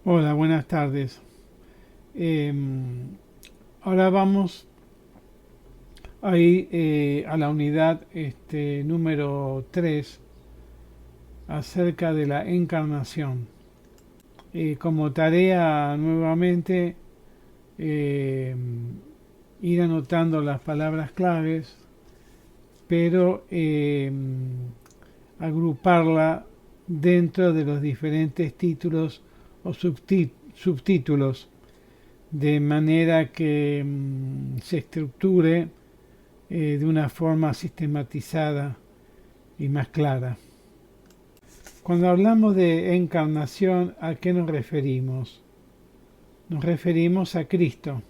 Hola, buenas tardes. Eh, Ahora vamos a ir a la unidad número 3 acerca de la encarnación. Como tarea nuevamente eh, ir anotando las palabras claves, pero agruparla dentro de los diferentes títulos o subtítulos de manera que se estructure de una forma sistematizada y más clara. Cuando hablamos de encarnación, ¿a qué nos referimos? Nos referimos a Cristo,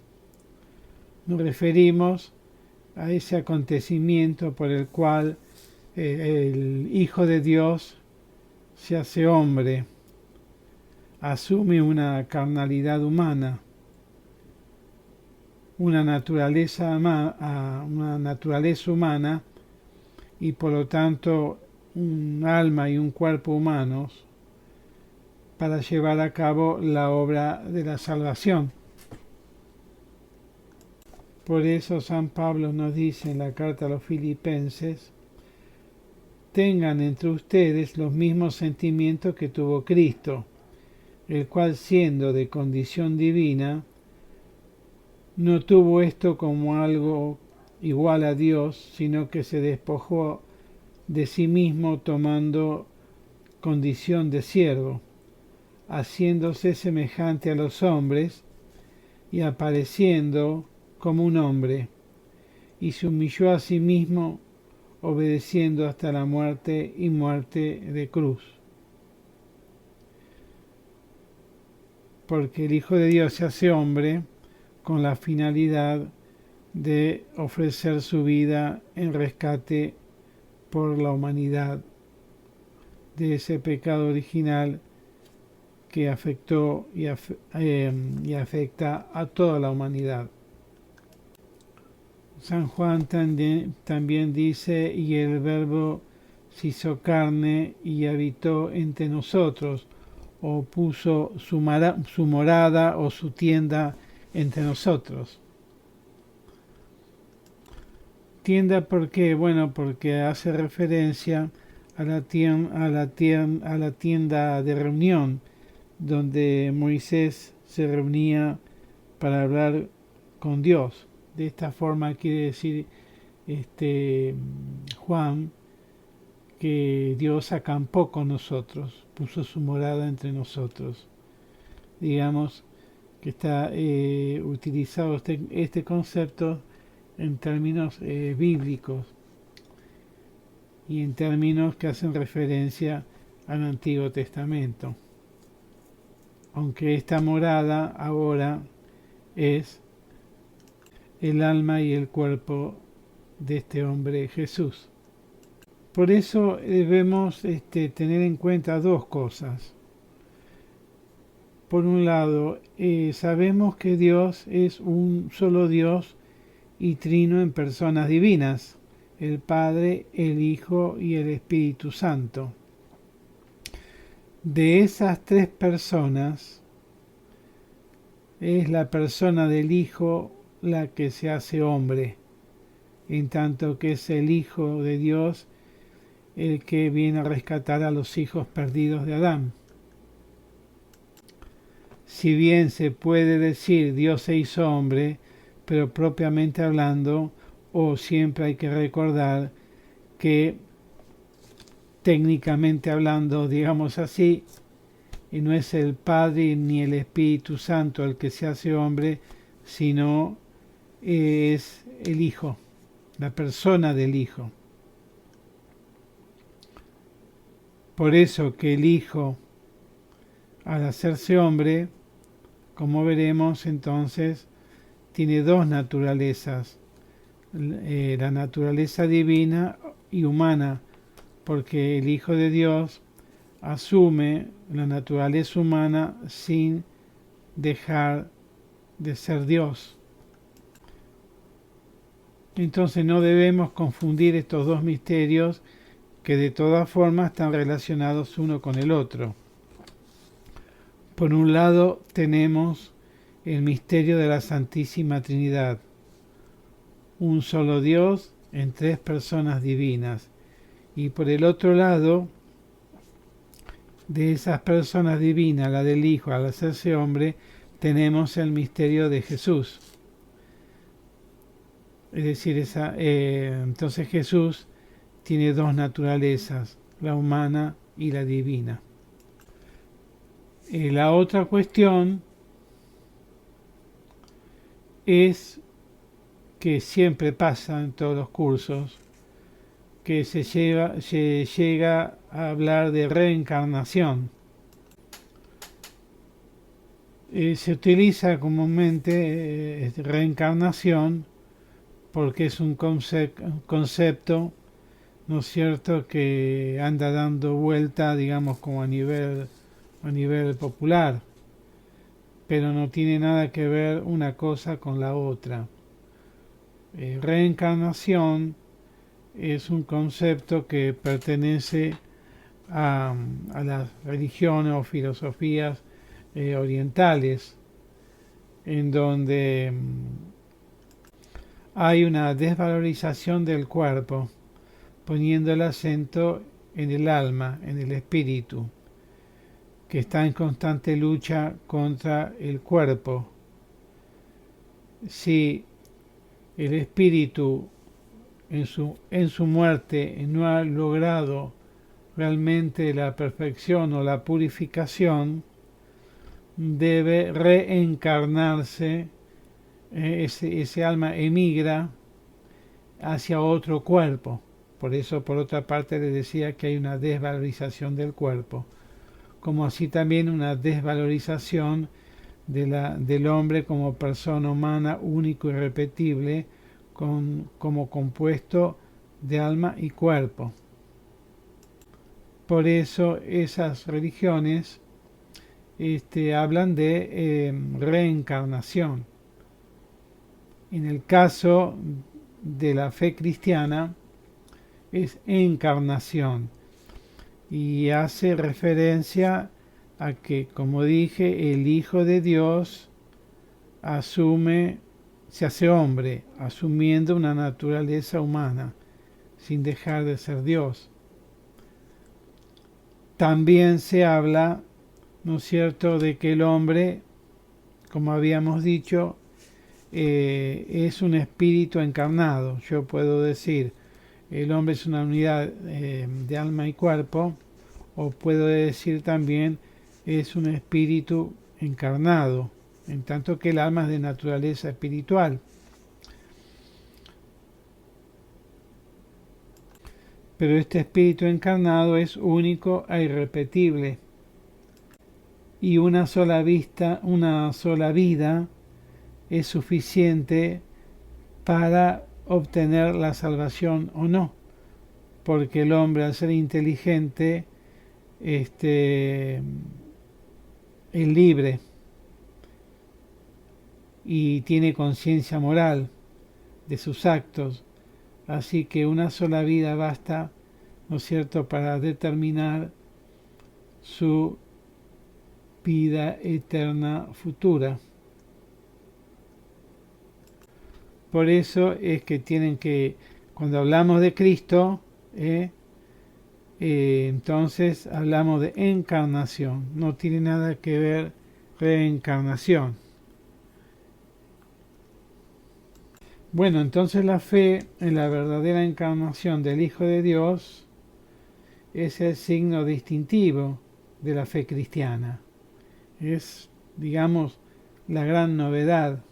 nos referimos a ese acontecimiento por el cual el Hijo de Dios se hace hombre, asume una carnalidad humana, una naturaleza humana y por lo tanto un alma y un cuerpo humanos para llevar a cabo la obra de la salvación. Por eso San Pablo nos dice en la carta a los Filipenses, tengan entre ustedes los mismos sentimientos que tuvo Cristo, el cual siendo de condición divina, no tuvo esto como algo igual a Dios, sino que se despojó de sí mismo tomando condición de siervo, haciéndose semejante a los hombres y apareciendo como un hombre, y se humilló a sí mismo, obedeciendo hasta la muerte y muerte de cruz. Porque el Hijo de Dios se hace hombre con la finalidad de ofrecer su vida en rescate por la humanidad de ese pecado original que afectó y afecta a toda la humanidad. San Juan también dice, y el Verbo se hizo carne y habitó entre nosotros, o puso su morada o su tienda entre nosotros. Tienda, ¿por qué? Bueno, porque hace referencia a la tienda de reunión donde Moisés se reunía para hablar con Dios. De esta forma quiere decir Juan que Dios acampó con nosotros, puso su morada entre nosotros. Digamos que está utilizado este concepto en términos bíblicos y en términos que hacen referencia al Antiguo Testamento. Aunque esta morada ahora es el alma y el cuerpo de este hombre Jesús. Por eso debemos tener en cuenta dos cosas. Por un lado, sabemos que Dios es un solo Dios y trino en personas divinas, el Padre, el Hijo y el Espíritu Santo. De esas tres personas, es la persona del Hijo la que se hace hombre, en tanto que es el Hijo de Dios el que viene a rescatar a los hijos perdidos de Adán. Si bien se puede decir Dios se hizo hombre, pero propiamente hablando, o siempre hay que recordar que técnicamente hablando, digamos así, y no es el Padre ni el Espíritu Santo el que se hace hombre, sino es el Hijo, la persona del Hijo. Por eso que el Hijo, al hacerse hombre, como veremos entonces, tiene dos naturalezas, la naturaleza divina y humana, porque el Hijo de Dios asume la naturaleza humana sin dejar de ser Dios. Entonces no debemos confundir estos dos misterios que de todas formas están relacionados uno con el otro. Por un lado tenemos el misterio de la Santísima Trinidad, un solo Dios en tres personas divinas. Y por el otro lado, de esas personas divinas, la del Hijo al hacerse hombre, tenemos el misterio de Jesús. Es decir, entonces Jesús tiene dos naturalezas, la humana y la divina. La otra cuestión es que siempre pasa en todos los cursos, que se llega a hablar de reencarnación. Se utiliza comúnmente reencarnación porque es un concepto, ¿no es cierto?, que anda dando vuelta, digamos, como a nivel popular, pero no tiene nada que ver una cosa con la otra. Reencarnación es un concepto que pertenece a las religiones o filosofías orientales, en donde hay una desvalorización del cuerpo, poniendo el acento en el alma, en el espíritu, que está en constante lucha contra el cuerpo. Si el espíritu en su muerte no ha logrado realmente la perfección o la purificación, debe reencarnarse, ese alma emigra hacia otro cuerpo. Por eso, por otra parte, le decía que hay una desvalorización del cuerpo, como así también una desvalorización del hombre como persona humana único y irrepetible, como compuesto de alma y cuerpo. Por eso esas religiones hablan de reencarnación. En el caso de la fe cristiana es encarnación y hace referencia a que, como dije, el Hijo de Dios se hace hombre, asumiendo una naturaleza humana, sin dejar de ser Dios. También se habla, ¿no es cierto?, de que el hombre, como habíamos dicho, es un espíritu encarnado. Yo puedo decir, el hombre es una unidad de alma y cuerpo, o puedo decir también, es un espíritu encarnado, en tanto que el alma es de naturaleza espiritual. Pero este espíritu encarnado es único e irrepetible. Y una sola vida es suficiente para obtener la salvación o no, porque el hombre, al ser inteligente, es libre y tiene conciencia moral de sus actos, así que una sola vida basta, ¿no es cierto?, para determinar su vida eterna futura. Por eso es que cuando hablamos de Cristo, entonces hablamos de encarnación, no tiene nada que ver reencarnación. Bueno, entonces la fe en la verdadera encarnación del Hijo de Dios es el signo distintivo de la fe cristiana. Es, digamos, la gran novedad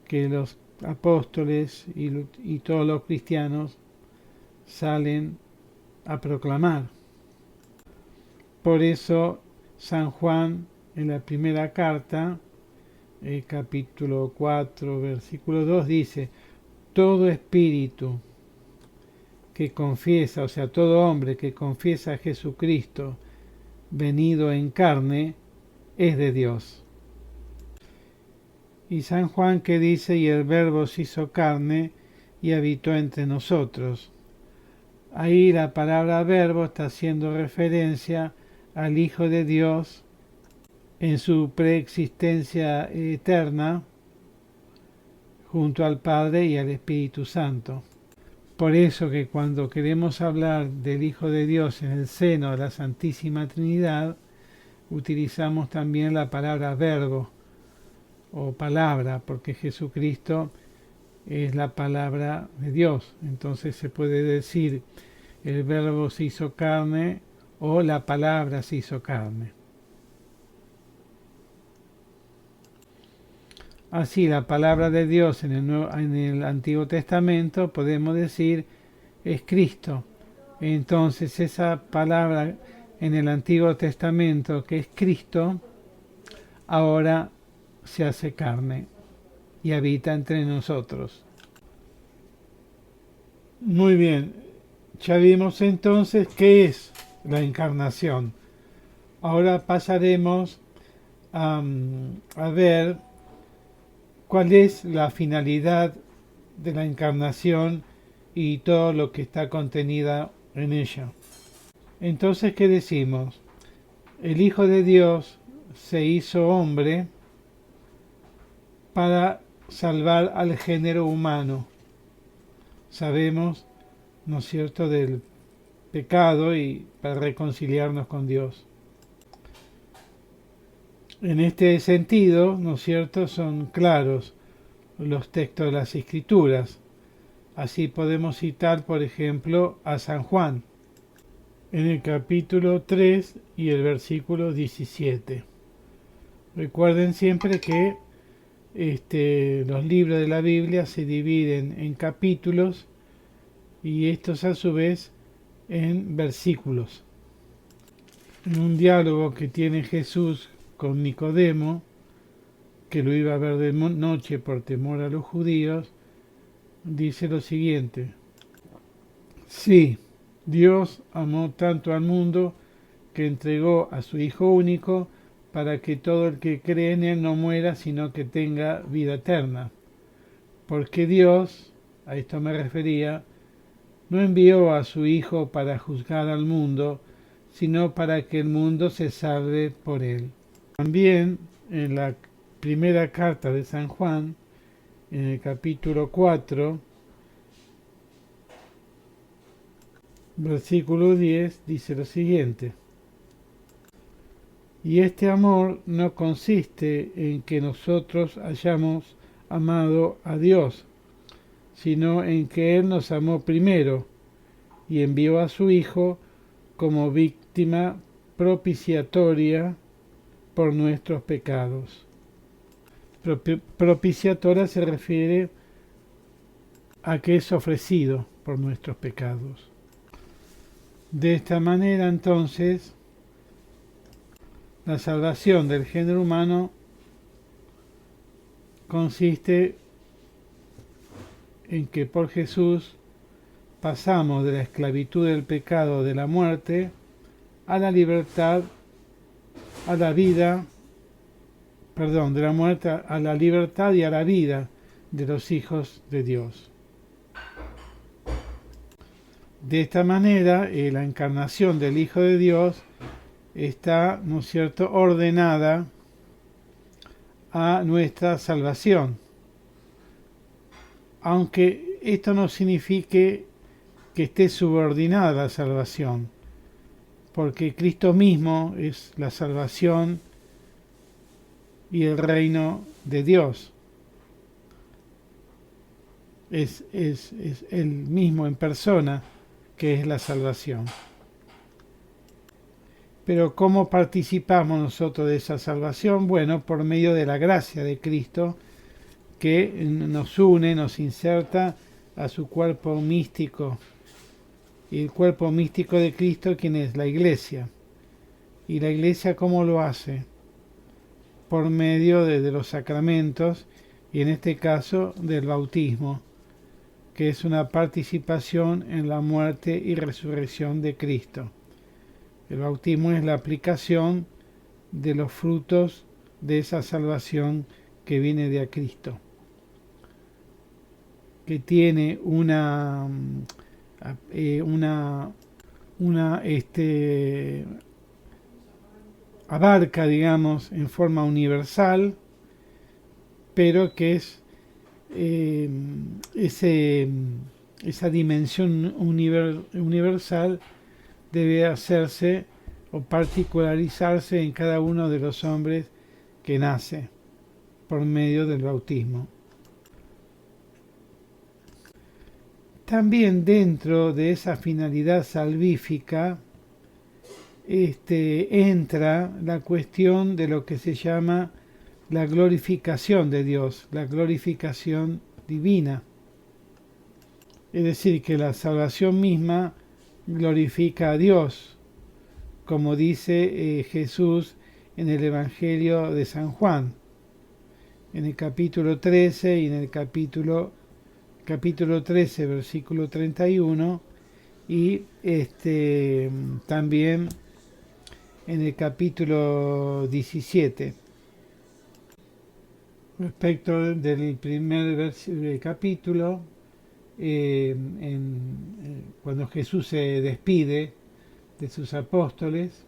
que los apóstoles y todos los cristianos salen a proclamar. Por eso San Juan, en la primera carta, capítulo 4, versículo 2, dice: todo espíritu que confiesa, o sea, todo hombre que confiesa a Jesucristo venido en carne, es de Dios. Y San Juan que dice: y el Verbo se hizo carne y habitó entre nosotros. Ahí la palabra verbo está haciendo referencia al Hijo de Dios en su preexistencia eterna junto al Padre y al Espíritu Santo. Por eso que cuando queremos hablar del Hijo de Dios en el seno de la Santísima Trinidad, utilizamos también la palabra verbo o palabra, porque Jesucristo es la palabra de Dios. Entonces se puede decir el verbo se hizo carne o la palabra se hizo carne. Así, la palabra de Dios en el Antiguo Testamento podemos decir es Cristo. Entonces esa palabra en el Antiguo Testamento que es Cristo, ahora se hace carne y habita entre nosotros. Muy bien, ya vimos entonces qué es la encarnación. Ahora pasaremos a ver cuál es la finalidad de la encarnación y todo lo que está contenida en ella. Entonces, ¿qué decimos? El Hijo de Dios se hizo hombre para salvar al género humano. Sabemos, ¿no es cierto?, del pecado y para reconciliarnos con Dios. En este sentido, ¿no es cierto?, son claros los textos de las Escrituras. Así podemos citar, por ejemplo, a San Juan, en el capítulo 3 y el versículo 17. Recuerden siempre que los libros de la Biblia se dividen en capítulos y estos a su vez en versículos. En un diálogo que tiene Jesús con Nicodemo, que lo iba a ver de noche por temor a los judíos, dice lo siguiente: sí, Dios amó tanto al mundo que entregó a su Hijo único para que todo el que cree en Él no muera, sino que tenga vida eterna. Porque Dios, a esto me refería, no envió a su Hijo para juzgar al mundo, sino para que el mundo se salve por Él. También en la primera carta de San Juan, en el capítulo 4, versículo 10, dice lo siguiente: y este amor no consiste en que nosotros hayamos amado a Dios, sino en que Él nos amó primero y envió a su Hijo como víctima propiciatoria por nuestros pecados. Propiciatoria se refiere a que es ofrecido por nuestros pecados. De esta manera, entonces, la salvación del género humano consiste en que por Jesús pasamos de la esclavitud del pecado, de la muerte, a la libertad, a la vida, de la muerte a la libertad y a la vida de los hijos de Dios. De esta manera, la encarnación del Hijo de Dios está, ¿no es cierto?, ordenada a nuestra salvación. Aunque esto no signifique que esté subordinada a la salvación, porque Cristo mismo es la salvación y el reino de Dios. Es Él mismo en persona que es la salvación. Pero ¿cómo participamos nosotros de esa salvación? Bueno, por medio de la gracia de Cristo, que nos une, nos inserta a su cuerpo místico. Y el cuerpo místico de Cristo, ¿quién es? La Iglesia. ¿Y la Iglesia cómo lo hace? Por medio de los sacramentos, y en este caso del bautismo, que es una participación en la muerte y resurrección de Cristo. El bautismo es la aplicación de los frutos de esa salvación que viene de Cristo, que tiene una abarca, digamos, en forma universal, pero que es esa dimensión universal debe hacerse o particularizarse en cada uno de los hombres que nace por medio del bautismo. También dentro de esa finalidad salvífica entra la cuestión de lo que se llama la glorificación de Dios, la glorificación divina. Es decir, que la salvación misma glorifica a Dios, como dice Jesús en el Evangelio de San Juan, en el capítulo 13 y en el capítulo 13, versículo 31, y también en el capítulo 17. Respecto del primer capítulo, cuando Jesús se despide de sus apóstoles,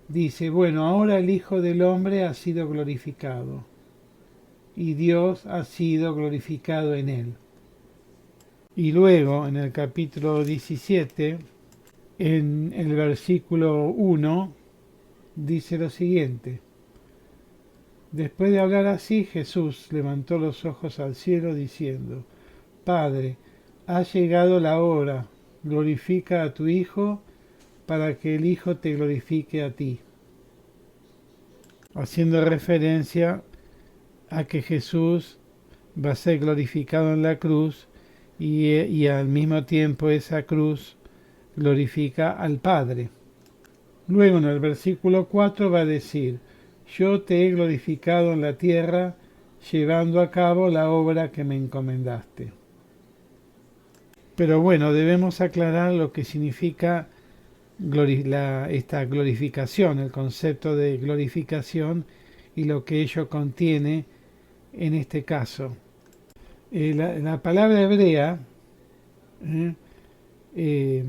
dice, bueno, ahora el Hijo del Hombre ha sido glorificado y Dios ha sido glorificado en él. Y luego, en el capítulo 17, en el versículo 1, dice lo siguiente. Después de hablar así, Jesús levantó los ojos al cielo diciendo, Padre, ha llegado la hora, glorifica a tu Hijo, para que el Hijo te glorifique a ti. Haciendo referencia a que Jesús va a ser glorificado en la cruz y al mismo tiempo esa cruz glorifica al Padre. Luego en el versículo 4 va a decir, yo te he glorificado en la tierra, llevando a cabo la obra que me encomendaste. Pero bueno, debemos aclarar lo que significa esta glorificación, el concepto de glorificación y lo que ello contiene en este caso. La palabra hebrea, que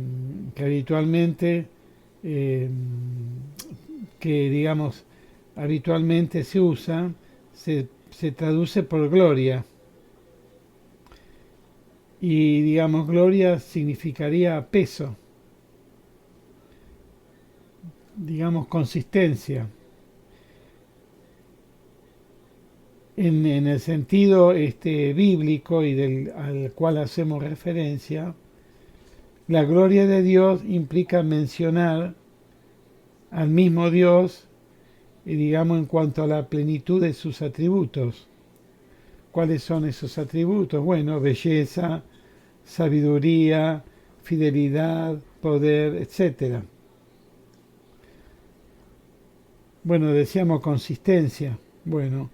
habitualmente habitualmente se usa, se traduce por gloria. Y digamos, gloria significaría peso, digamos, consistencia. En el sentido bíblico y al cual hacemos referencia, la gloria de Dios implica mencionar al mismo Dios, digamos, en cuanto a la plenitud de sus atributos. ¿Cuáles son esos atributos? Bueno, belleza, sabiduría, fidelidad, poder, etc. Bueno, decíamos consistencia. Bueno,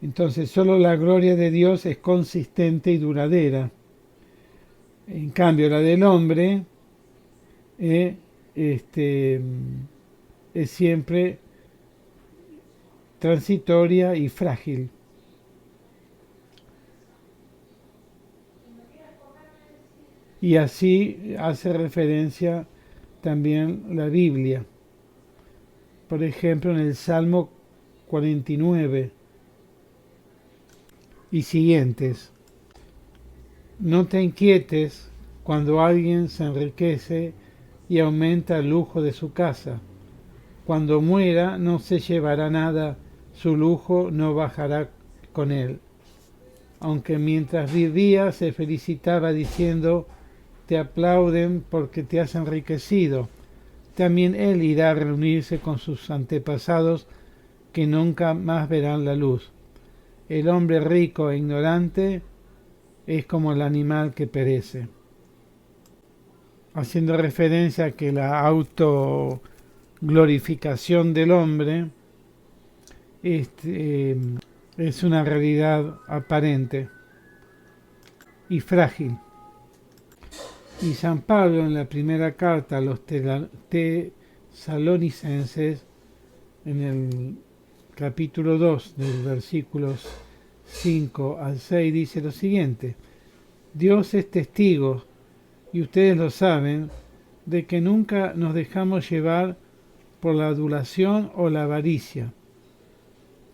entonces solo la gloria de Dios es consistente y duradera. En cambio, la del hombre es siempre transitoria y frágil. Y así hace referencia también la Biblia. Por ejemplo, en el Salmo 49 y siguientes. No te inquietes cuando alguien se enriquece y aumenta el lujo de su casa. Cuando muera no se llevará nada, su lujo no bajará con él. Aunque mientras vivía se felicitaba diciendo, te aplauden porque te has enriquecido. También él irá a reunirse con sus antepasados que nunca más verán la luz. El hombre rico e ignorante es como el animal que perece. Haciendo referencia a que la autoglorificación del hombre es una realidad aparente y frágil. Y San Pablo en la primera carta a los tesalonicenses, en el capítulo 2 del versículos 5 al 6, dice lo siguiente: Dios es testigo, y ustedes lo saben, de que nunca nos dejamos llevar por la adulación o la avaricia.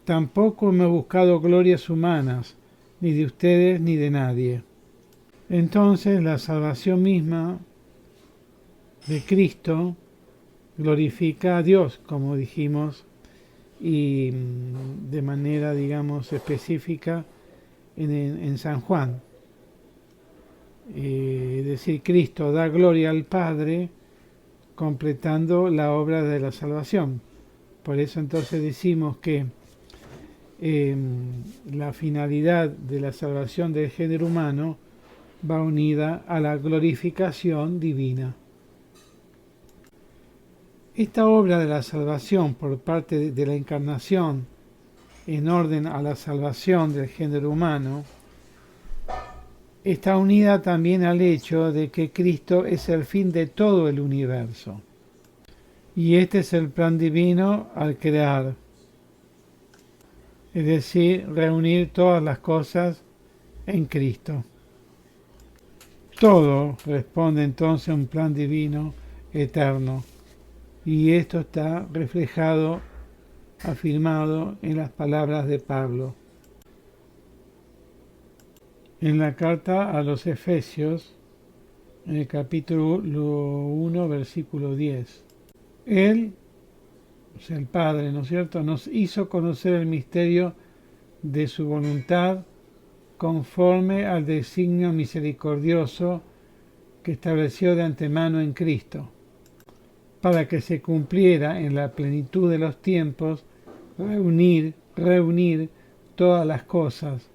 Tampoco hemos buscado glorias humanas, ni de ustedes ni de nadie. Entonces la salvación misma de Cristo glorifica a Dios, como dijimos, y de manera, digamos, específica en San Juan. Es decir, Cristo da gloria al Padre completando la obra de la salvación. Por eso entonces decimos que la finalidad de la salvación del género humano va unida a la glorificación divina. Esta obra de la salvación por parte de la encarnación en orden a la salvación del género humano está unida también al hecho de que Cristo es el fin de todo el universo. Y este es el plan divino al crear, es decir, reunir todas las cosas en Cristo. Todo responde entonces a un plan divino eterno. Y esto está reflejado, afirmado en las palabras de Pablo. En la carta a los Efesios, en el capítulo 1, versículo 10. Él, o sea, el Padre, ¿no es cierto?, nos hizo conocer el misterio de su voluntad conforme al designio misericordioso que estableció de antemano en Cristo, para que se cumpliera en la plenitud de los tiempos, reunir todas las cosas,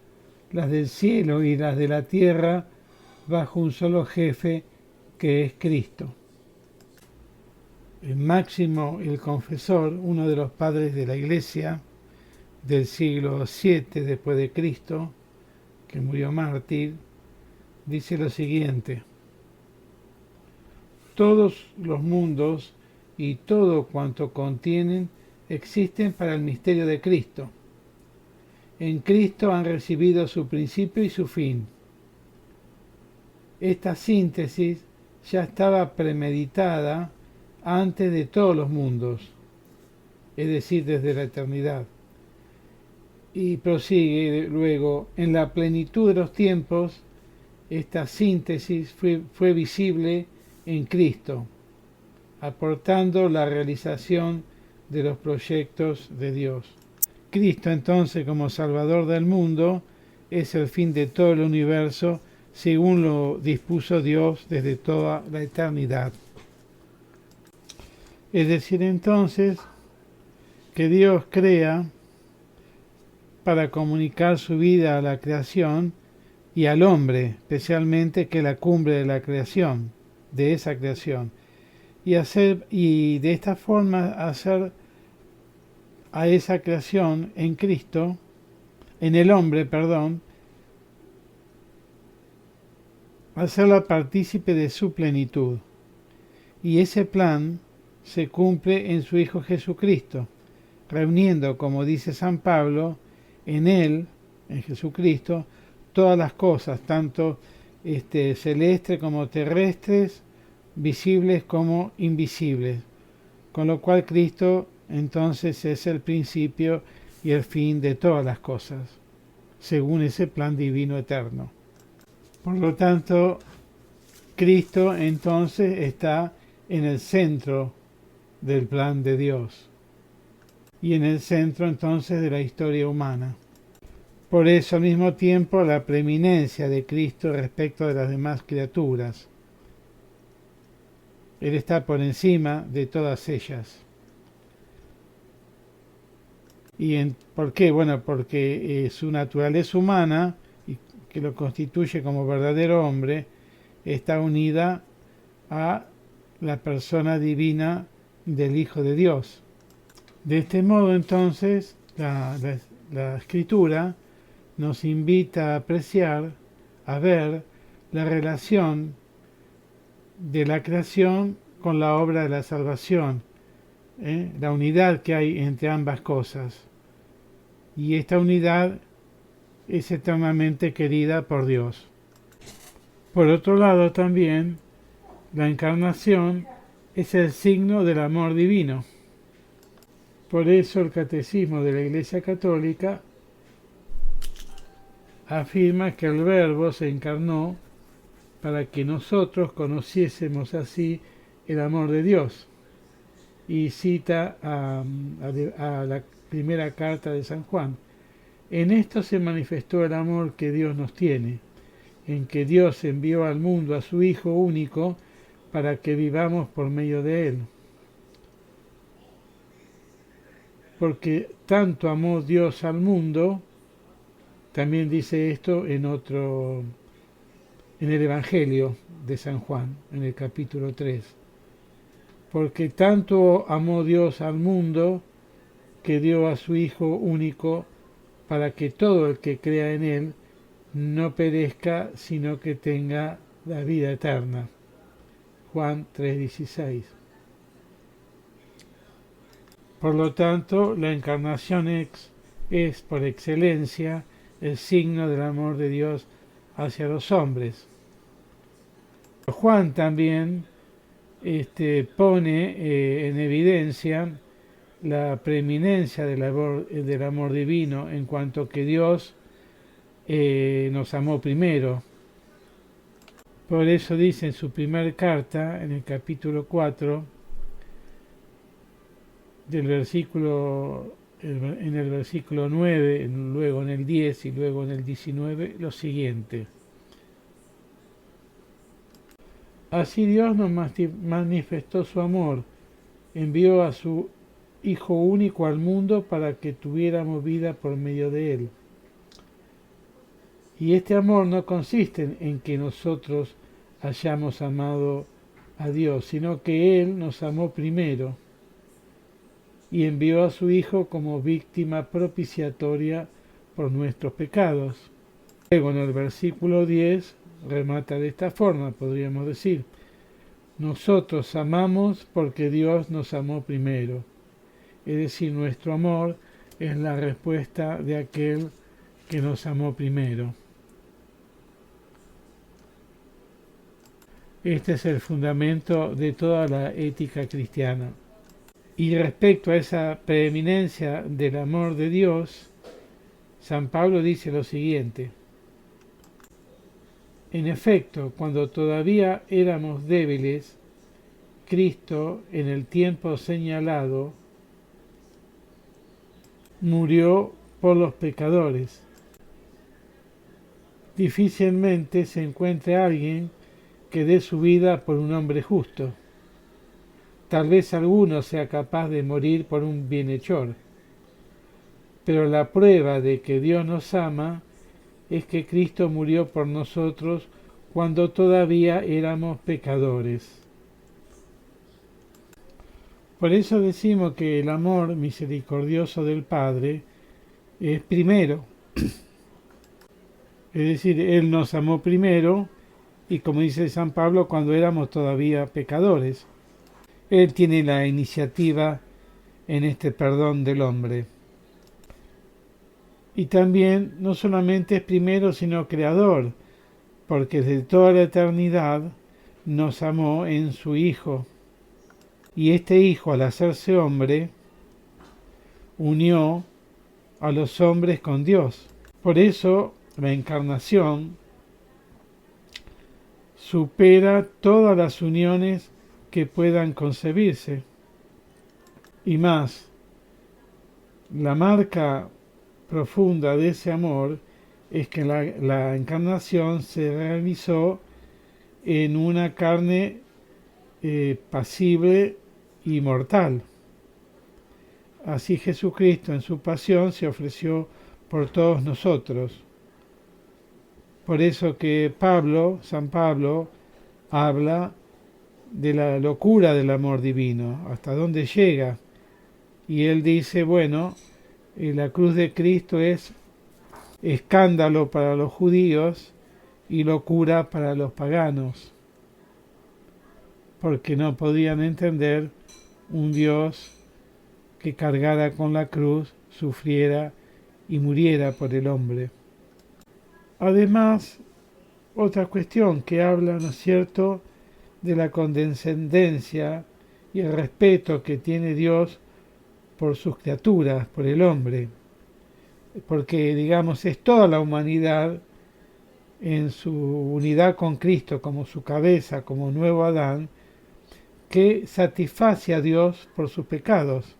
las del cielo y las de la tierra, bajo un solo jefe, que es Cristo. El Máximo el Confesor, uno de los padres de la Iglesia del siglo VII después de Cristo, que murió mártir, dice lo siguiente: todos los mundos y todo cuanto contienen existen para el misterio de Cristo. En Cristo han recibido su principio y su fin. Esta síntesis ya estaba premeditada antes de todos los mundos, es decir, desde la eternidad. Y prosigue luego: en la plenitud de los tiempos, esta síntesis fue visible en Cristo, aportando la realización de los proyectos de Dios. Cristo entonces, como Salvador del mundo, es el fin de todo el universo, según lo dispuso Dios desde toda la eternidad. Es decir, entonces, que Dios crea para comunicar su vida a la creación y al hombre, especialmente, que es la cumbre de la creación, de esa creación, y de esta forma hacer a esa creación en Cristo, en el hombre, hacerla partícipe de su plenitud. Y ese plan se cumple en su Hijo Jesucristo, reuniendo, como dice San Pablo, en Él, en Jesucristo, todas las cosas, tanto celestes como terrestres, visibles como invisibles. Con lo cual Cristo entonces es el principio y el fin de todas las cosas, según ese plan divino eterno. Por lo tanto, Cristo entonces está en el centro del plan de Dios y en el centro entonces de la historia humana. Por eso, al mismo tiempo, la preeminencia de Cristo respecto de las demás criaturas. Él está por encima de todas ellas. ¿Por qué? Bueno, porque su naturaleza humana, que lo constituye como verdadero hombre, está unida a la persona divina del Hijo de Dios. De este modo, entonces, la Escritura nos invita a apreciar, a ver la relación de la creación con la obra de la salvación, la unidad que hay entre ambas cosas. Y esta unidad es eternamente querida por Dios. Por otro lado, también, la encarnación es el signo del amor divino. Por eso el Catecismo de la Iglesia Católica afirma que el Verbo se encarnó para que nosotros conociésemos así el amor de Dios. Y cita a la primera carta de San Juan. En esto se manifestó el amor que Dios nos tiene, en que Dios envió al mundo a su Hijo único para que vivamos por medio de Él. Porque tanto amó Dios al mundo, también dice esto en el Evangelio de San Juan, en el capítulo 3. Porque tanto amó Dios al mundo que dio a su Hijo único para que todo el que crea en Él no perezca, sino que tenga la vida eterna. Juan 3:16. Por lo tanto, la encarnación es por excelencia el signo del amor de Dios hacia los hombres. Juan también pone en evidencia la preeminencia del amor divino en cuanto que Dios nos amó primero. Por eso dice en su primera carta, en el capítulo 4, en el versículo 9, luego en el 10 y luego en el 19, lo siguiente. Así Dios nos manifestó su amor, envió a su Hijo único al mundo para que tuviéramos vida por medio de Él. Y este amor no consiste en que nosotros hayamos amado a Dios, sino que Él nos amó primero y envió a su Hijo como víctima propiciatoria por nuestros pecados. Luego en el versículo 10 remata de esta forma, podríamos decir: nosotros amamos porque Dios nos amó primero. Es decir, nuestro amor es la respuesta de aquel que nos amó primero. Este es el fundamento de toda la ética cristiana. Y respecto a esa preeminencia del amor de Dios, San Pablo dice lo siguiente: en efecto, cuando todavía éramos débiles, Cristo, en el tiempo señalado, murió por los pecadores. Difícilmente se encuentre alguien que dé su vida por un hombre justo. Tal vez alguno sea capaz de morir por un bienhechor, pero la prueba de que Dios nos ama es que Cristo murió por nosotros cuando todavía éramos pecadores. Por eso decimos que el amor misericordioso del Padre es primero. Es decir, Él nos amó primero y, como dice San Pablo, cuando éramos todavía pecadores. Él tiene la iniciativa en este perdón del hombre. Y también no solamente es primero, sino creador, porque desde toda la eternidad nos amó en su Hijo. Y este Hijo, al hacerse hombre, unió a los hombres con Dios. Por eso la encarnación supera todas las uniones que puedan concebirse. Y más, la marca profunda de ese amor es que la encarnación se realizó en una carne pasible y mortal. Así Jesucristo en su pasión se ofreció por todos nosotros. Por eso que San Pablo, habla de la locura del amor divino, hasta dónde llega. Y él dice, bueno, la cruz de Cristo es escándalo para los judíos y locura para los paganos, porque no podían entender un Dios que cargara con la cruz, sufriera y muriera por el hombre. Además, otra cuestión que habla, ¿no es cierto?, de la condescendencia y el respeto que tiene Dios por sus criaturas, por el hombre, porque digamos es toda la humanidad en su unidad con Cristo como su cabeza, como nuevo Adán, que satisface a Dios por sus pecados.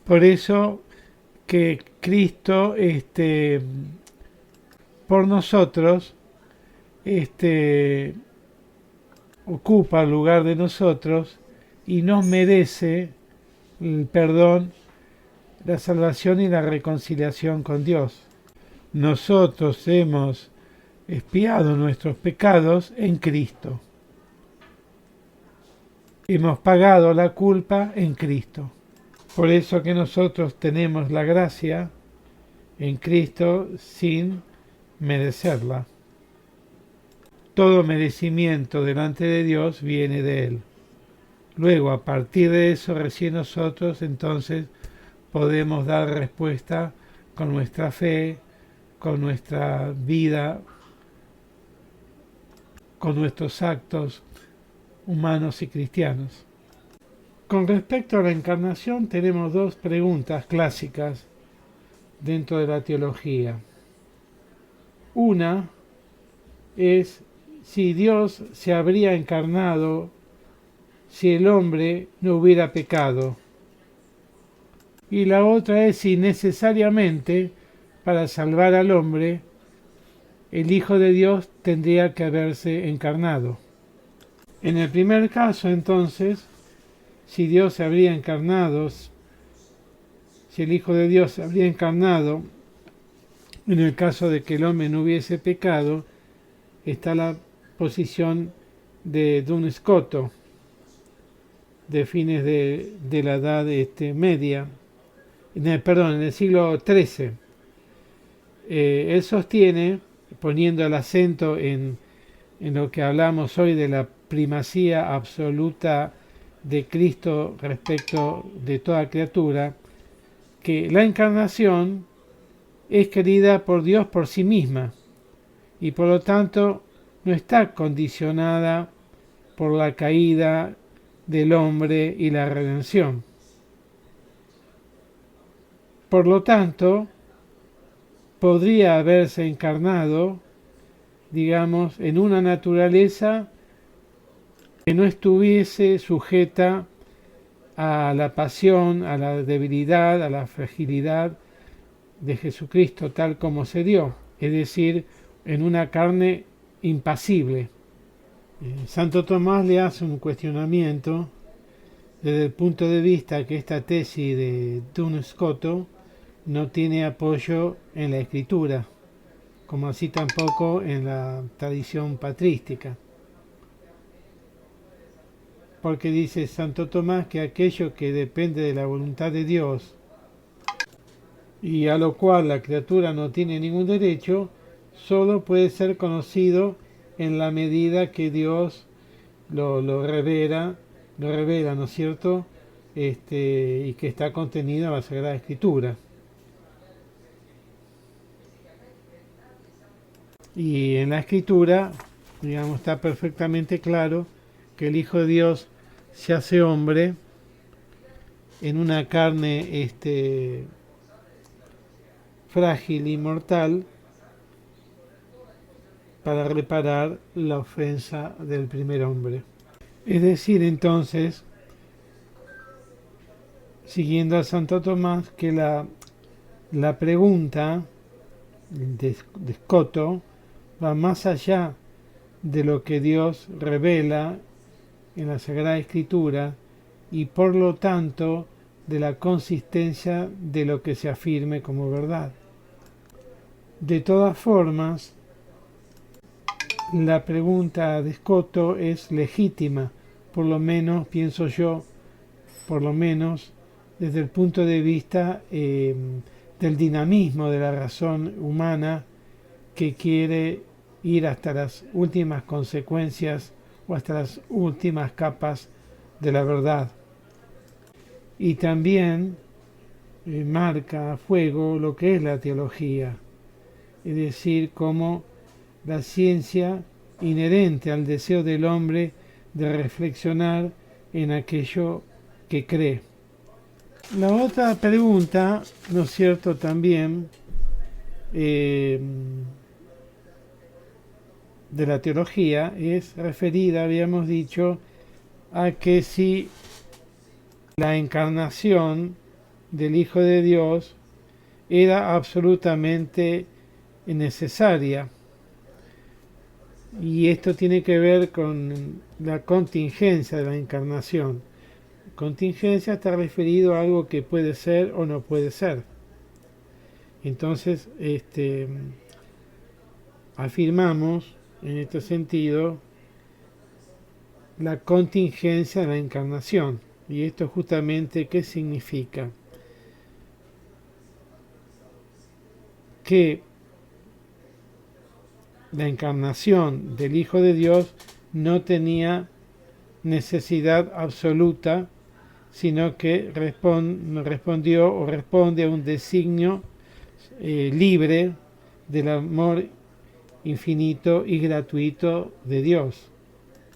Por eso que Cristo por nosotros ocupa el lugar de nosotros y nos merece el perdón, la salvación y la reconciliación con Dios. Nosotros hemos expiado nuestros pecados en Cristo. Hemos pagado la culpa en Cristo. Por eso que nosotros tenemos la gracia en Cristo sin merecerla. Todo merecimiento delante de Dios viene de Él. Luego, a partir de eso, recién nosotros entonces podemos dar respuesta con nuestra fe, con nuestra vida, con nuestros actos humanos y cristianos. Con respecto a la encarnación tenemos dos preguntas clásicas dentro de la teología. Una es si Dios se habría encarnado si el hombre no hubiera pecado. Y la otra es si necesariamente para salvar al hombre el Hijo de Dios tendría que haberse encarnado. En el primer caso, entonces, si Dios se habría encarnado, si el Hijo de Dios se habría encarnado, en el caso de que el hombre no hubiese pecado, está la posición de Duns Scoto, de fines de la Edad Media, en el siglo XIII. Él sostiene, poniendo el acento en lo que hablamos hoy de la primacía absoluta de Cristo respecto de toda criatura, que la encarnación es querida por Dios por sí misma y por lo tanto no está condicionada por la caída del hombre y la redención. Por lo tanto, podría haberse encarnado, digamos, en una naturaleza que no estuviese sujeta a la pasión, a la debilidad, a la fragilidad de Jesucristo tal como se dio, es decir, en una carne impasible. Santo Tomás le hace un cuestionamiento desde el punto de vista que esta tesis de Duns Scoto no tiene apoyo en la Escritura, como así tampoco en la tradición patrística. Porque dice Santo Tomás que aquello que depende de la voluntad de Dios y a lo cual la criatura no tiene ningún derecho, solo puede ser conocido en la medida que Dios lo revela, ¿no es cierto? Y que está contenido en la Sagrada Escritura. Y en la Escritura, digamos, está perfectamente claro que el Hijo de Dios se hace hombre en una carne frágil y mortal para reparar la ofensa del primer hombre. Es decir, entonces, siguiendo a Santo Tomás, que la pregunta de Scoto va más allá de lo que Dios revela en la Sagrada Escritura y por lo tanto de la consistencia de lo que se afirme como verdad. De todas formas, la pregunta de Scoto es legítima, por lo menos, pienso yo, por lo menos desde el punto de vista del dinamismo de la razón humana que quiere ir hasta las últimas consecuencias o hasta las últimas capas de la verdad. Y también marca a fuego lo que es la teología, es decir, cómo la ciencia inherente al deseo del hombre de reflexionar en aquello que cree. La otra pregunta, ¿no es cierto?, también de la teología es referida, habíamos dicho, a que si la encarnación del Hijo de Dios era absolutamente necesaria. Y esto tiene que ver con la contingencia de la encarnación. Contingencia está referido a algo que puede ser o no puede ser. Entonces, afirmamos en este sentido la contingencia de la encarnación. Y esto justamente, ¿qué significa? Que la encarnación del Hijo de Dios no tenía necesidad absoluta, sino que respondió o responde a un designio libre del amor infinito y gratuito de Dios.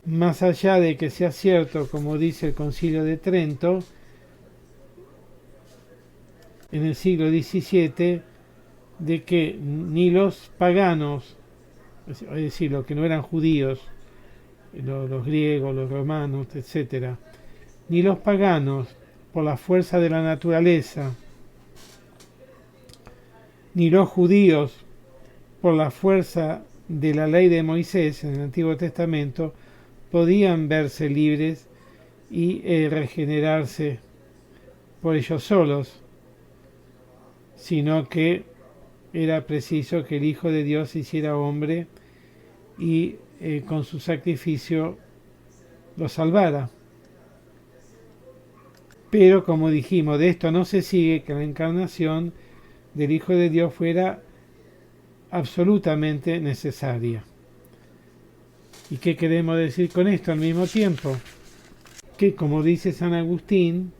Más allá de que sea cierto, como dice el Concilio de Trento, en el siglo XVII, de que ni los paganos, es decir, los que no eran judíos, los griegos, los romanos, etc., ni los paganos, por la fuerza de la naturaleza, ni los judíos, por la fuerza de la ley de Moisés en el Antiguo Testamento, podían verse libres y regenerarse por ellos solos, sino que era preciso que el Hijo de Dios se hiciera hombre y con su sacrificio lo salvara. Pero como dijimos, de esto no se sigue que la encarnación del Hijo de Dios fuera absolutamente necesaria. ¿Y qué queremos decir con esto al mismo tiempo? Que, como dice San Agustín,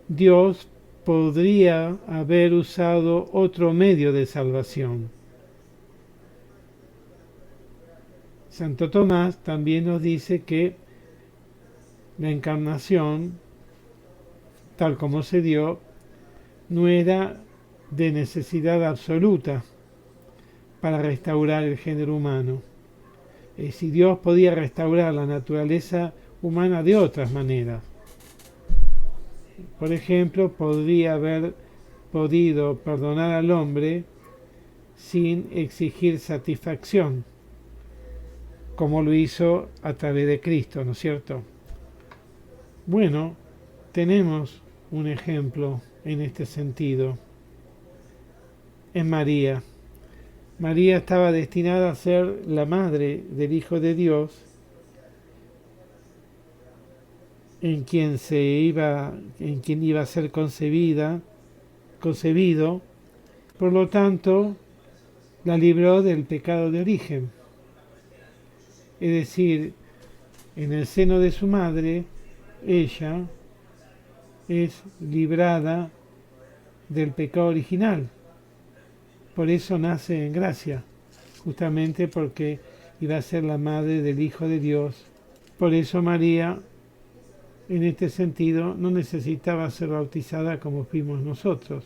Dios podría haber usado otro medio de salvación. Santo Tomás también nos dice que la encarnación, tal como se dio, no era de necesidad absoluta para restaurar el género humano. Si Dios podía restaurar la naturaleza humana de otras maneras. Por ejemplo, podría haber podido perdonar al hombre sin exigir satisfacción, como lo hizo a través de Cristo, ¿no es cierto? Bueno, tenemos un ejemplo en este sentido. Es María. María estaba destinada a ser la madre del Hijo de Dios, en quien iba a ser concebido. Por lo tanto, la libró del pecado de origen. Es decir, en el seno de su madre, ella es librada del pecado original. Por eso nace en gracia, justamente porque iba a ser la madre del Hijo de Dios. Por eso María, en este sentido, no necesitaba ser bautizada como fuimos nosotros.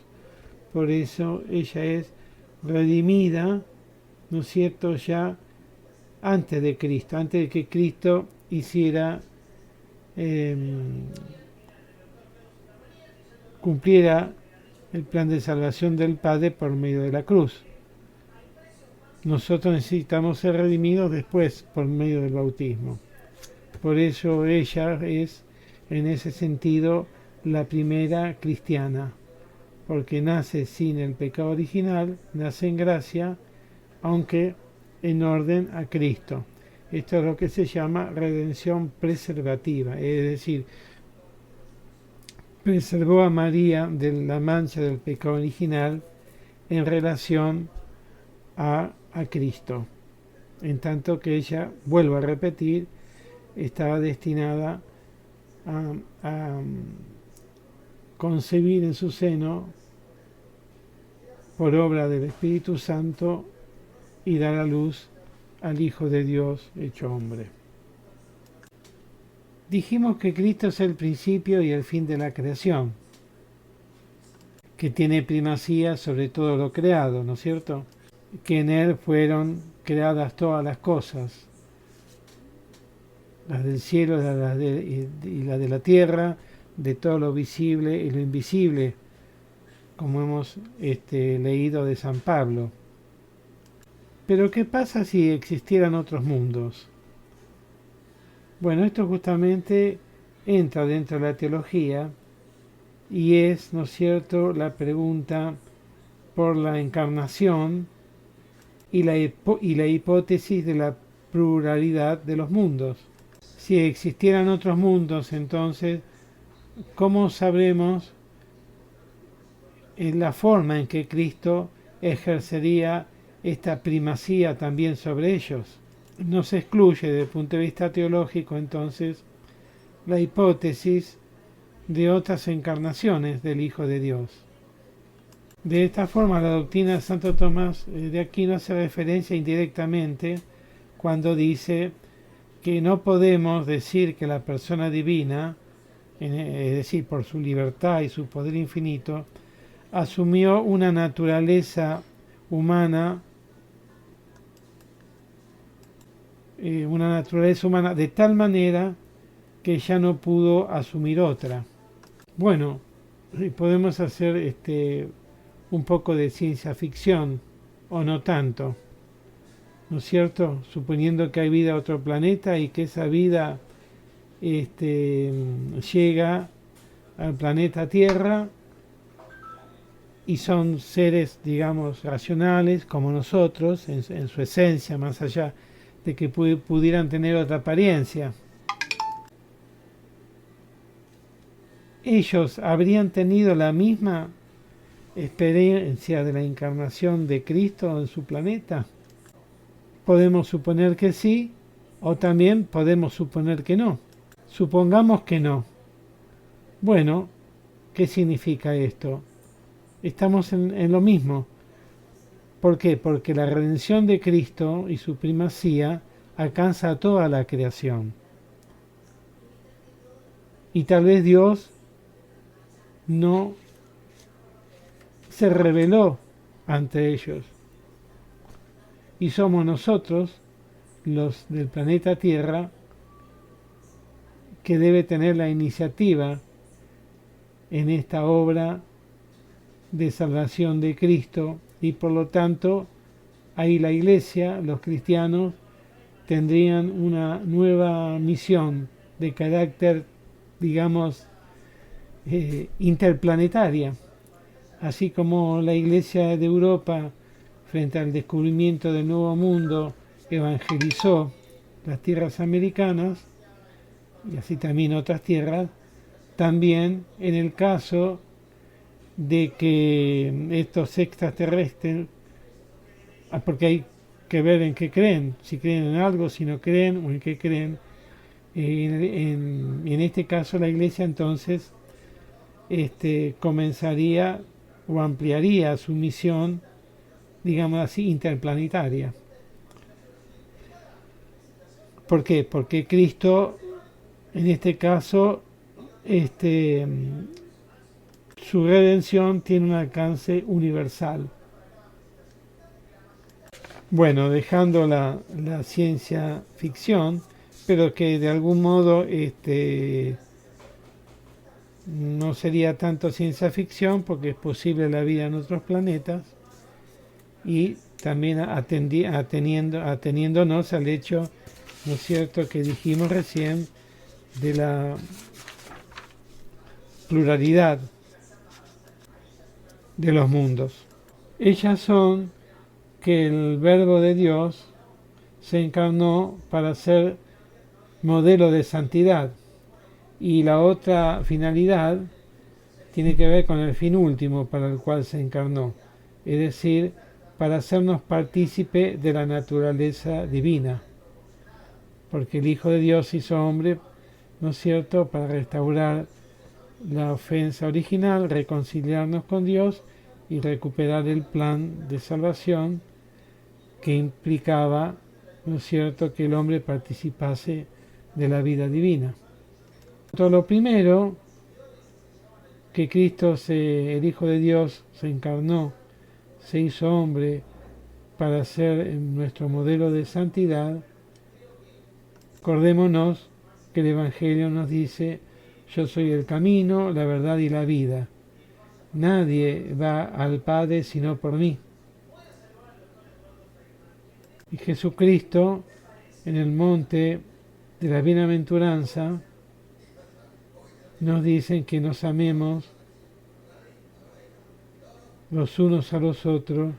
Por eso ella es redimida, ¿no es cierto?, ya antes de Cristo, antes de que Cristo cumpliera el plan de salvación del Padre por medio de la cruz. Nosotros necesitamos ser redimidos después por medio del bautismo. Por eso ella es, en ese sentido, la primera cristiana, porque nace sin el pecado original, nace en gracia, aunque en orden a Cristo. Esto es lo que se llama redención preservativa, es decir, preservó a María de la mancha del pecado original en relación a Cristo, en tanto que ella, vuelvo a repetir, estaba destinada a concebir en su seno por obra del Espíritu Santo y dar a luz al Hijo de Dios hecho hombre. Dijimos que Cristo es el principio y el fin de la creación, que tiene primacía sobre todo lo creado, ¿no es cierto? Que en Él fueron creadas todas las cosas, las del cielo y las de la tierra, de todo lo visible y lo invisible, como hemos leído de San Pablo. Pero ¿qué pasa si existieran otros mundos? Bueno, esto justamente entra dentro de la teología y es, ¿no es cierto?, la pregunta por la encarnación y la hipótesis de la pluralidad de los mundos. Si existieran otros mundos, entonces, ¿cómo sabremos la forma en que Cristo ejercería esta primacía también sobre ellos? No se excluye desde el punto de vista teológico, entonces, la hipótesis de otras encarnaciones del Hijo de Dios. De esta forma, la doctrina de Santo Tomás de Aquino hace referencia indirectamente cuando dice que no podemos decir que la persona divina, es decir, por su libertad y su poder infinito, asumió una naturaleza humana de tal manera que ya no pudo asumir otra. Bueno, podemos hacer un poco de ciencia ficción, o no tanto, ¿no es cierto? Suponiendo que hay vida en otro planeta y que esa vida llega al planeta Tierra y son seres, digamos, racionales como nosotros, en su esencia, más allá de que pudieran tener otra apariencia. Ellos habrían tenido la misma experiencia de la encarnación de Cristo en su planeta. Podemos suponer que sí, o también podemos suponer que no. Supongamos que no. Bueno, ¿qué significa esto? Estamos en lo mismo. ¿Por qué? Porque la redención de Cristo y su primacía alcanza a toda la creación. Y tal vez Dios no se reveló ante ellos. Y somos nosotros, los del planeta Tierra, que debe tener la iniciativa en esta obra de salvación de Cristo, y por lo tanto ahí la Iglesia, los cristianos, tendrían una nueva misión de carácter, digamos, interplanetaria. Así como la Iglesia de Europa, frente al descubrimiento del Nuevo Mundo, evangelizó las tierras americanas, y así también otras tierras, también en el caso de que estos extraterrestres, porque hay que ver en qué creen, si creen en algo, si no creen o en qué creen, en este caso la Iglesia entonces comenzaría o ampliaría su misión, digamos así, interplanetaria. ¿Por qué? Porque Cristo, en este caso, su redención tiene un alcance universal. Bueno, dejando la ciencia ficción, pero que de algún modo no sería tanto ciencia ficción porque es posible la vida en otros planetas, y también ateniéndonos al hecho, ¿no es cierto?, que dijimos recién de la pluralidad de los mundos. Ellas son que el Verbo de Dios se encarnó para ser modelo de santidad, y la otra finalidad tiene que ver con el fin último para el cual se encarnó, es decir, para hacernos partícipe de la naturaleza divina, porque el Hijo de Dios se hizo hombre, ¿no es cierto?, para restaurar la ofensa original, reconciliarnos con Dios y recuperar el plan de salvación que implicaba, ¿no es cierto?, que el hombre participase de la vida divina. Todo lo primero, que Cristo, el Hijo de Dios, se encarnó, se hizo hombre para ser nuestro modelo de santidad. Acordémonos que el Evangelio nos dice: yo soy el camino, la verdad y la vida. Nadie va al Padre sino por mí. Y Jesucristo, en el monte de la bienaventuranza, nos dice que nos amemos los unos a los otros.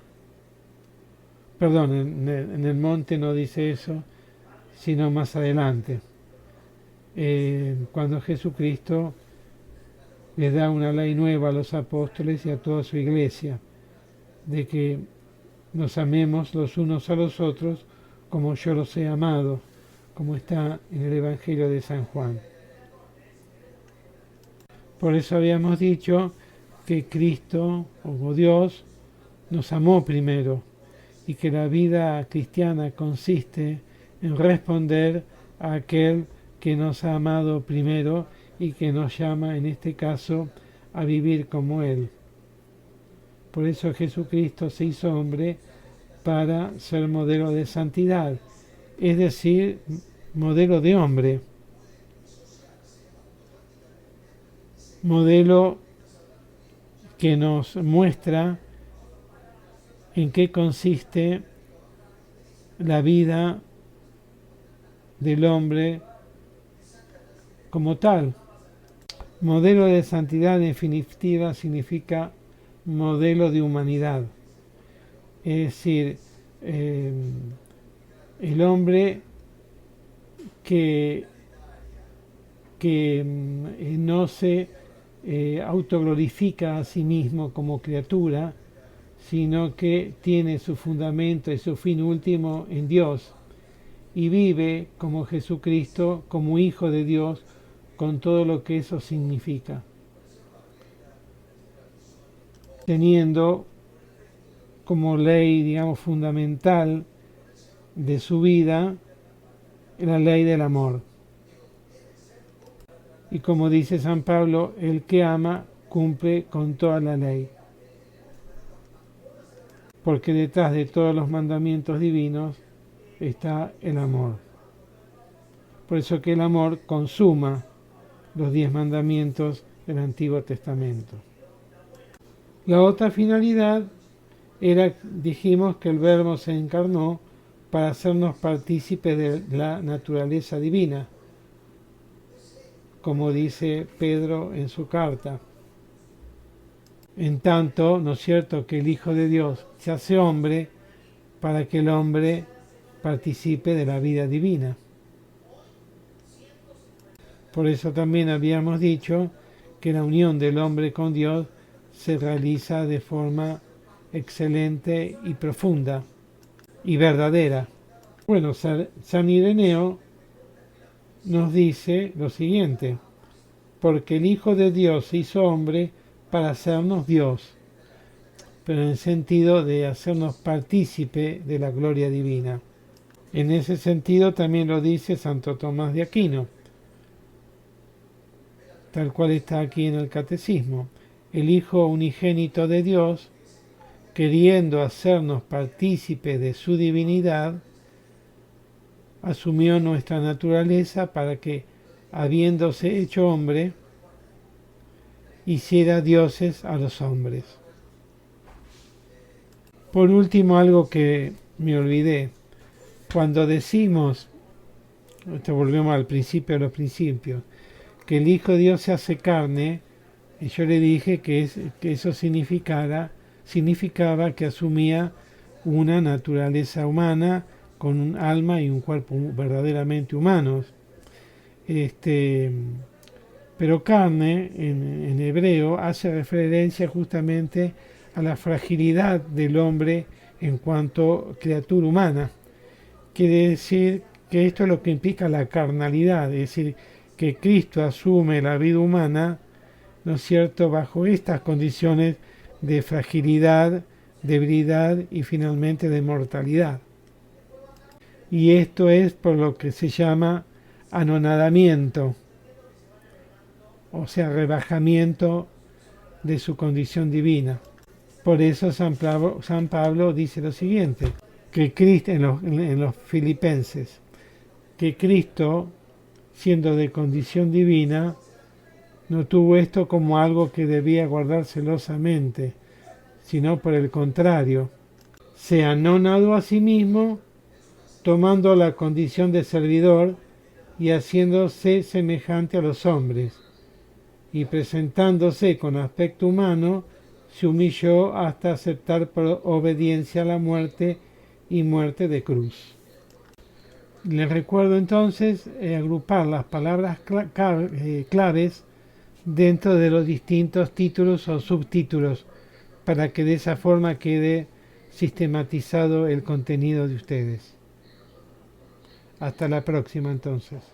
Perdón, en el monte no dice eso, sino más adelante, cuando Jesucristo le da una ley nueva a los apóstoles y a toda su iglesia, de que nos amemos los unos a los otros como yo los he amado, como está en el Evangelio de San Juan. Por eso habíamos dicho que Cristo, o Dios, nos amó primero, y que la vida cristiana consiste en responder a aquel que nos ha amado primero y que nos llama, en este caso, a vivir como Él. Por eso Jesucristo se hizo hombre para ser modelo de santidad, es decir, modelo de hombre, modelo que nos muestra en qué consiste la vida del hombre como tal. Modelo de santidad, en definitiva, significa modelo de humanidad. Es decir, el hombre que no se autoglorifica a sí mismo como criatura, sino que tiene su fundamento y su fin último en Dios, y vive como Jesucristo, como Hijo de Dios, con todo lo que eso significa, teniendo como ley, digamos, fundamental de su vida la ley del amor. Y como dice San Pablo, el que ama cumple con toda la ley, porque detrás de todos los mandamientos divinos está el amor. Por eso que el amor consuma los 10 mandamientos del Antiguo Testamento. La otra finalidad era, dijimos, que el Verbo se encarnó para hacernos partícipes de la naturaleza divina, como dice Pedro en su carta. En tanto, ¿no es cierto?, que el Hijo de Dios se hace hombre para que el hombre participe de la vida divina. Por eso también habíamos dicho que la unión del hombre con Dios se realiza de forma excelente y profunda y verdadera. Bueno, San Ireneo nos dice lo siguiente: porque el Hijo de Dios se hizo hombre para hacernos Dios, pero en el sentido de hacernos partícipe de la gloria divina. En ese sentido también lo dice Santo Tomás de Aquino, tal cual está aquí en el Catecismo. El Hijo unigénito de Dios, queriendo hacernos partícipe de su divinidad, asumió nuestra naturaleza para que, habiéndose hecho hombre, hiciera dioses a los hombres. Por último, algo que me olvidé. Cuando decimos, volvemos al principio de los principios, que el Hijo de Dios se hace carne, y yo le dije que eso significaba que asumía una naturaleza humana con un alma y un cuerpo verdaderamente humanos. Pero carne, en hebreo, hace referencia justamente a la fragilidad del hombre en cuanto criatura humana. Quiere decir que esto es lo que implica la carnalidad, es decir, que Cristo asume la vida humana, ¿no es cierto?, bajo estas condiciones de fragilidad, debilidad y finalmente de mortalidad. Y esto es por lo que se llama anonadamiento. o sea, rebajamiento de su condición divina. Por eso San Pablo dice lo siguiente, que Cristo, en los Filipenses, que Cristo, siendo de condición divina, no tuvo esto como algo que debía guardar celosamente, sino por el contrario, se anonadó a sí mismo, tomando la condición de servidor y haciéndose semejante a los hombres, y presentándose con aspecto humano, se humilló hasta aceptar por obediencia a la muerte y muerte de cruz. Les recuerdo entonces agrupar las palabras claves dentro de los distintos títulos o subtítulos para que de esa forma quede sistematizado el contenido de ustedes. Hasta la próxima entonces.